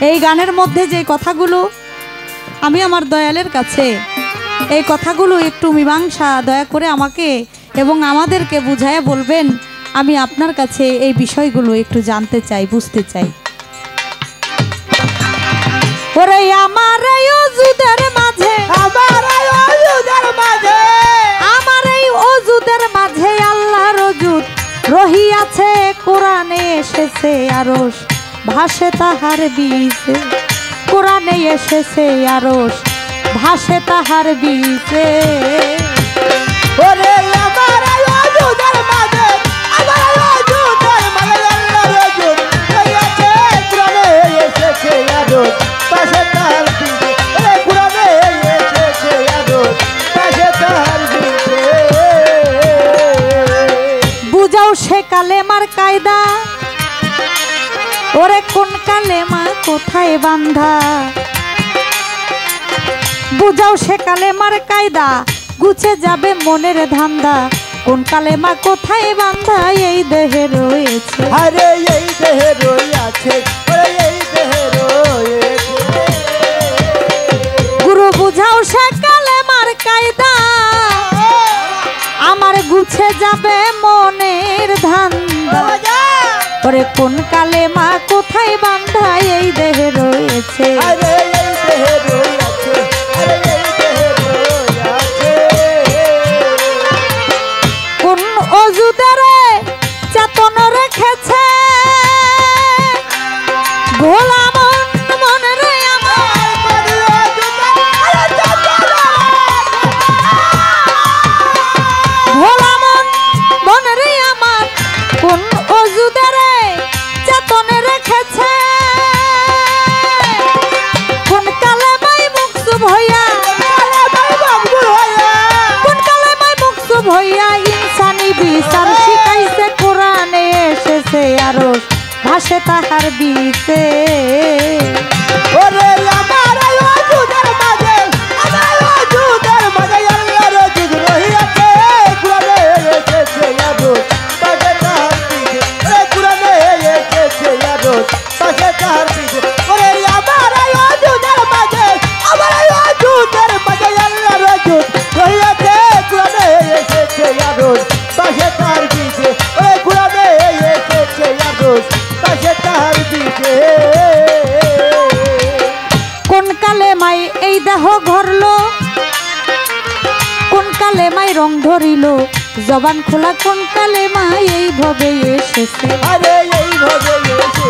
এই গানের মধ্যে যে কথাগুলো আমি আমার দয়ালের কাছে এই কথাগুলো একটু মীমাংসা দয়া করে আমাকে এবং আমাদেরকে বুঝায় বলবেন। আমি আপনার কাছে এই বিষয়গুলো একটু জানতে চাই, বুঝতে চাই। ওরে আমার এই অজুদের মাঝে, আমার এই অজুদের মাঝে, আমার এই অজুদের মাঝে আল্লাহর অজুদ রহিয়াছে। কোরআনে এসেছে আরশ ভাসে তাহার বীজে, কোরআনে এসেছে আরশ ভাসে তাহার বীজে। ওরে আমার এই অজুদের মাঝে, আমার এই অজুদের মাঝে আল্লাহর অজুদ রহিয়াছে। কোরআনে এসেছে আরশ ভাসে তাহার বীজে, ওরে কোরআনে এসেছে আরশ ভাসে তাহার বীজে। বুঝাও সে কালেমার কায়দা, ওরে কোন কালেমা কোথায় বান্ধা। বুঝাও সে কালেমার কায়দা, গুছে যাবে মনের ধান্দা। কোন কালেমা কোথায় বান্ধা এই দেহে রয়েছে, আরে এই দেহে রয়েছে, ওরে এই দেহে রয়েছে। গুরু বুঝাও সে কালেমার কায়দা, আমার গুছে যাবে মনের ধান্দা। ওরে কোন কালেমা কোথায় বান্ধা এই দেহে রয়েছে, আরে এই দেহে রয়েছে, আরে এই দেহে রয়েছে। কোন অজুদের চেতন রেখেছে ভোলা মন মনে রে আমার। ভোলা মন মনে রে আমার, কোন অজুদের চেতন রেখেছে। কোন কালেমায় মুকসুব হইয়া, কোন কালেমায় মুকসুব হইয়া ইনসানি বিচার শিখাইছে। কোরআনে এসেছে আরশ ভাসে তাহার বীজে। ওরে আমার এই অজুদের মাঝে, আমার এই অজুদের মাঝে আল্লাহর অজুদ রহিয়াছে। কোরআনে এসেছে আরশ ভাসে তাহার বীজে, ওরে কোরআনে এসেছে আরশ ভাসে তাহার বীজে। ওরে আমার এই অজুদের মাঝে, আমার এই অজুদের মাঝে আল্লাহর অজুদ রহিয়াছে। কোরআনে এসেছে আরশ ভাসে তাহার বীজে, ওরে কোরআনে এসেছে আরশ ভাসে তাহার বীজে। কোন কালেমায় এই দেহ ঘরলো, কোন কালেমায় রং ধরিল জবান খোলা। কোন কালেমায় এই ভবে এসেছে, আরে এইভাবে এসেছে